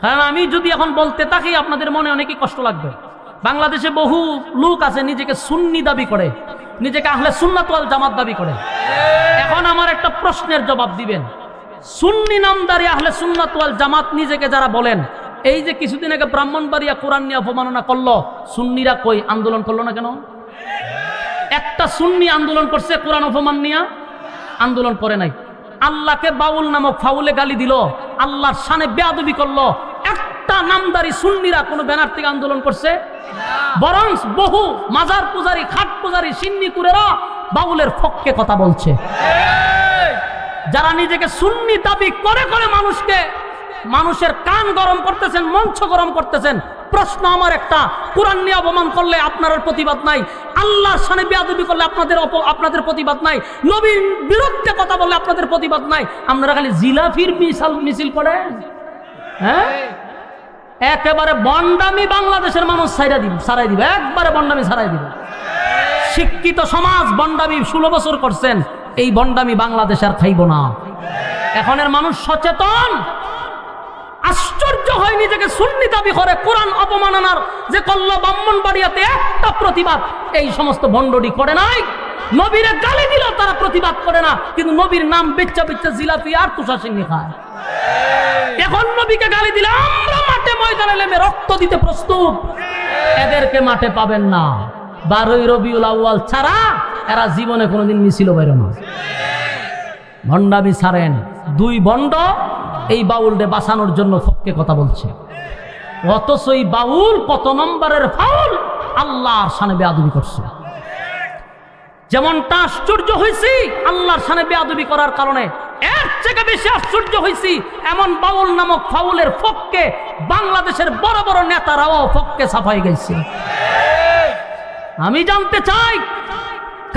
কারণ আমি যদি এখন বলতে থাকি আপনাদের মনে অনেকই কষ্ট লাগবে। বাংলাদেশে বহু লোক আছে নিজেকে সুন্নি দাবি করে, নিজেকে আহলে সুন্নাত ওয়াল জামাত দাবি করে। এখন আমার একটা প্রশ্নের জবাব দিবেন, সুন্নি নামদারি আহলে সুন্নাত ওয়াল জামাত নিজেকে যারা বলেন, এই যে কিছুদিন আগে ব্রাহ্মণবাড়িয়া কোরআন নিয়ে অপমাননা করলো, সুন্নিরা কই আন্দোলন করলো না কেন? একটা সুন্নি আন্দোলন করছে কোরআন অপমান নিয়ে? আন্দোলন করে নাই। আল্লাহকে বাউল নামক ফাউলে গালি দিল, আল্লাহর শানে বেয়াদবি করলো, একটা নামদারি সুন্নিরা কোনো ব্যানার থেকে আন্দোলন করছে? বরং বহু মাজার পূজারী, খাট পূজারী, সিন্নি কুরেরা বাউলের পক্ষে কথা বলছে। যারা নিজেকে সুন্নি দাবি করে করে মানুষের কান গরম করতেছেন, মঞ্চ গরম করতেছেন। প্রশ্ন আমার একটা, কোরআন নিয়ে অপমান করলে আপনার প্রতিবাদ নাই, আল্লাহর শানে বেয়াদবি করলে আপনাদের প্রতিবাদ নাই, নবীর বিরুদ্ধে কথা বললে আপনাদের প্রতিবাদ নাই। আপনারা খালি জিলাফির মিছিল করেন। হ্যাঁ, একেবারে বন্ডামি বাংলাদেশের মানুষ সারাই দিবে, একবারে বন্ডামি সারাই দিবে। শিক্ষিত সমাজ বন্ডামি 16 বছর করছেন, এই বন্ডামি বাংলাদেশ আর খাইব না। এখনের মানুষ সচেতন। আশ্চর্য হয় নিজেকে সুন্নি দাবি করে কোরআন অপমাননার যে করল ব্রাহ্মণবাড়িয়াতে একটা প্রতিবাদ এই সমস্ত ভণ্ডটি করে নাই। নবীরে গালি দিল তারা প্রতিবাদ করে না, কিন্তু নবীর নাম বেচ্চা বেচ্চা জিলাপি আর তুষার সিংহে খায়। এখন নবীকে গালি দিলে আমরা মাঠে ময়দানে নেমে রক্ত দিতে প্রস্তুত, এদেরকে মাঠে পাবেন না। 12ই রবিউল আউয়াল ছাড়া এরা জীবনে কোনোদিন মিছিল বাইরে না। ভণ্ডামি ছাড়েন। 2 ভণ্ড এই বাউলকে বাঁচানোর জন্য পক্ষে কথা বলছে, অথচ এই বাউল কত নম্বরের ফাউল, আল্লাহর শানে বেয়াদবি করছে। যেমনটা আশ্চর্য হয়েছি আল্লাহর শানে বেয়াদবি করার কারণে, এর থেকে বেশি আশ্চর্য হয়েছি এমন বাউল নামক ফাউলের পক্ষে বাংলাদেশের বড় বড় নেতারাও পক্ষে সাফাই গেছে। আমি জানতে চাই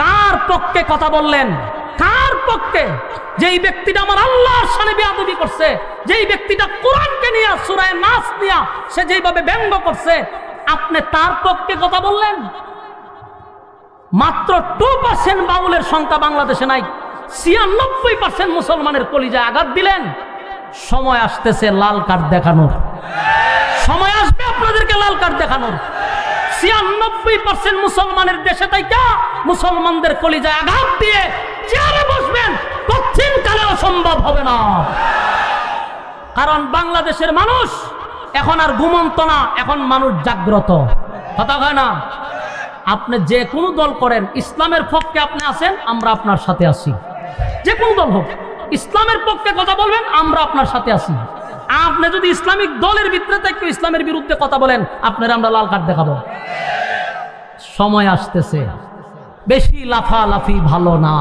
কার পক্ষে কথা বললেন, কার পক্ষে? যেই ব্যক্তিটা আমার আল্লাহর শানে বেয়াদবি করছে, যেই ব্যক্তিটা কোরআনকে নিয়ে সূরা নাস নিয়ে সে যেভাবে ব্যঙ্গ করছে, আপনি তার পক্ষে কথা বললেন? মাত্র 2% বাউলের সংখ্যা বাংলাদেশে নাই, 96% মুসলমানের কলিজায় আঘাত দিলেন। সময় আসতেছে লাল কার্ড দেখানোর, সময় আসবে আপনাদেরকে লাল কার্ড দেখানোর। 96% মুসলমানের দেশে তাইকা মুসলমানদের কলিজায় আঘাত দিয়ে চেয়ারে বসবেন, কঠিন কালে অসম্ভব হবে না। কারণ বাংলাদেশের মানুষ এখন আর ঘুমন্ত না, এখন মানুষ জাগ্রত। কথা হয় না? আপনি যে কোনো দল করেন, ইসলামের পক্ষে আপনি আছেন, আমরা আপনার সাথে আছি। যে কোনো দল হোক, ইসলামের পক্ষে কথা বলবেন, আমরা আপনার সাথে আছি। আপনি যদি ইসলামিক দলের ভিতরে থেকে ইসলামের বিরুদ্ধে কথা বলেন, আপনারা আমরা লাল কার্ড দেখাবো। সময় আসতেছে, বেশি লাফালাফি ভালো না।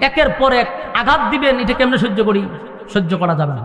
একের পর এক আঘাত দিবেন, এটা কেমনে সহ্য করি? সহ্য করা যাবে না।